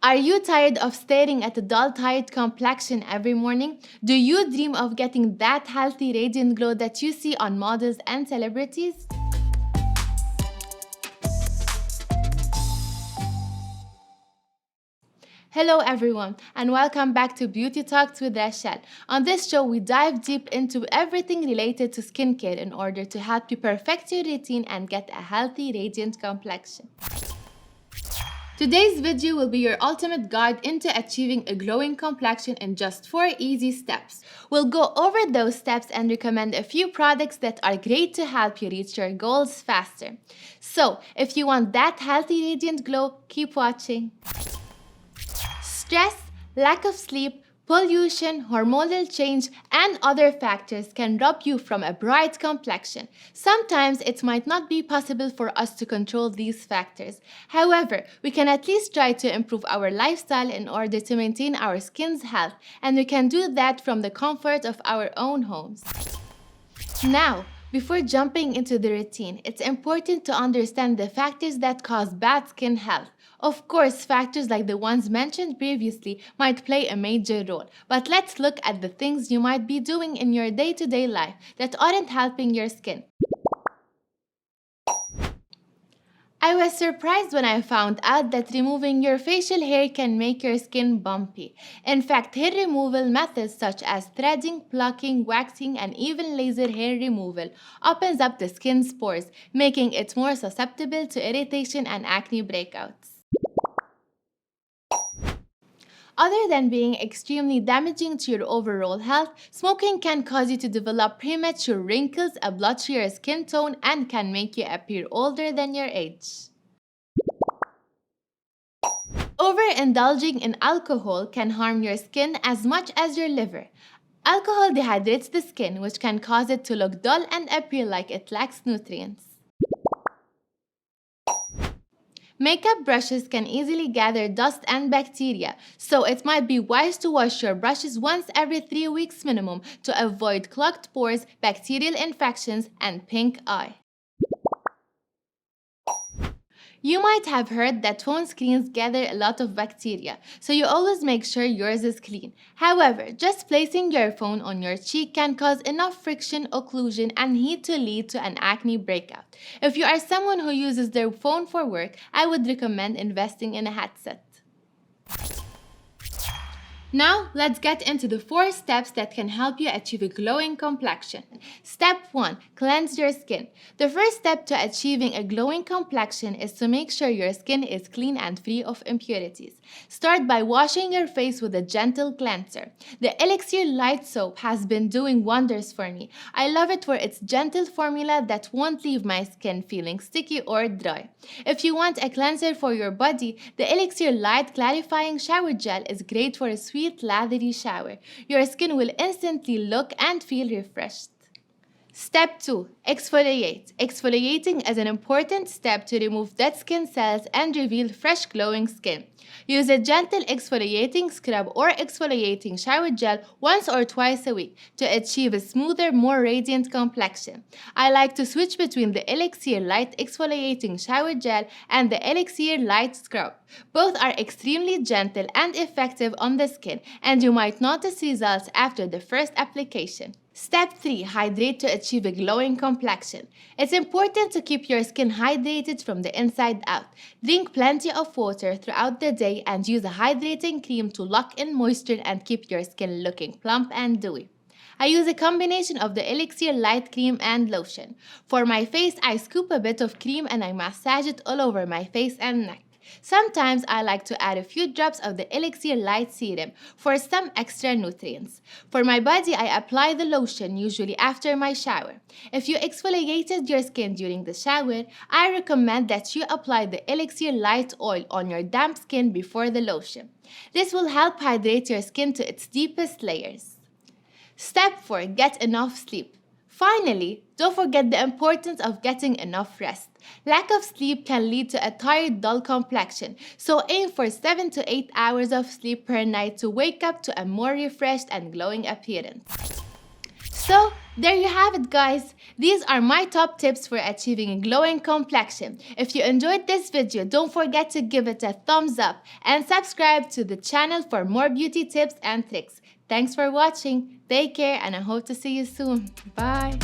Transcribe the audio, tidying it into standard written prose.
Are you tired of staring at a dull, tired complexion every morning? Do you dream of getting that healthy, radiant glow that you see on models and celebrities? Hello everyone and welcome back to Beauty Talks with Rachel. On this show, we dive deep into everything related to skincare in order to help you perfect your routine and get a healthy, radiant complexion. Today's video will be your ultimate guide into achieving a glowing complexion in just 4 easy steps. We'll go over those steps and recommend a few products that are great to help you reach your goals faster. So, if you want that healthy, radiant glow, keep watching. Stress, lack of sleep, pollution, hormonal change, and other factors can rob you from a bright complexion. Sometimes it might not be possible for us to control these factors. However, we can at least try to improve our lifestyle in order to maintain our skin's health, and we can do that from the comfort of our own homes. Now, before jumping into the routine, it's important to understand the factors that cause bad skin health. Of course, factors like the ones mentioned previously might play a major role, but let's look at the things you might be doing in your day-to-day life that aren't helping your skin. I was surprised when I found out that removing your facial hair can make your skin bumpy. In fact, hair removal methods such as threading, plucking, waxing, and even laser hair removal opens up the skin's pores, making it more susceptible to irritation and acne breakouts. Other than being extremely damaging to your overall health, smoking can cause you to develop premature wrinkles, a blotchier skin tone, and can make you appear older than your age. Overindulging in alcohol can harm your skin as much as your liver. Alcohol dehydrates the skin, which can cause it to look dull and appear like it lacks nutrients. Makeup brushes can easily gather dust and bacteria, so it might be wise to wash your brushes once every 3 weeks minimum to avoid clogged pores, bacterial infections, and pink eye. You might have heard that phone screens gather a lot of bacteria, so you always make sure yours is clean. However, just placing your phone on your cheek can cause enough friction, occlusion, and heat to lead to an acne breakout. If you are someone who uses their phone for work, I would recommend investing in a headset. Now, let's get into the 4 steps that can help you achieve a glowing complexion. Step 1. Cleanse your skin. The first step to achieving a glowing complexion is to make sure your skin is clean and free of impurities. Start by washing your face with a gentle cleanser. The Elixir Light Soap has been doing wonders for me. I love it for its gentle formula that won't leave my skin feeling sticky or dry. If you want a cleanser for your body, the Elixir Light Clarifying Shower Gel is great for a sweet, lathery shower. Your skin will instantly look and feel refreshed. Step 2. Exfoliate. Exfoliating is an important step to remove dead skin cells and reveal fresh glowing skin. Use a gentle exfoliating scrub or exfoliating shower gel once or twice a week to achieve a smoother, more radiant complexion. I like to switch between the Elixir Light Exfoliating Shower Gel and the Elixir Light Scrub. Both are extremely gentle and effective on the skin, and you might notice results after the first application. Step 3. Hydrate to achieve a glowing complexion. It's important to keep your skin hydrated from the inside out. Drink plenty of water throughout the day and use a hydrating cream to lock in moisture and keep your skin looking plump and dewy. I use a combination of the Elixir Light Cream and lotion. For my face, I scoop a bit of cream and I massage it all over my face and neck. Sometimes I like to add a few drops of the Elixir Light Serum for some extra nutrients. For my body, I apply the lotion usually after my shower. If you exfoliated your skin during the shower, I recommend that you apply the Elixir Light Oil on your damp skin before the lotion. This will help hydrate your skin to its deepest layers. Step 4. Get enough sleep. Finally, don't forget the importance of getting enough rest. Lack of sleep can lead to a tired, dull complexion, so aim for 7 to 8 hours of sleep per night to wake up to a more refreshed and glowing appearance. So, There you have it, guys. These are my top tips for achieving a glowing complexion. If you enjoyed this video, don't forget to give it a thumbs up and subscribe to the channel for more beauty tips and tricks. Thanks for watching. Take care and I hope to see you soon. Bye.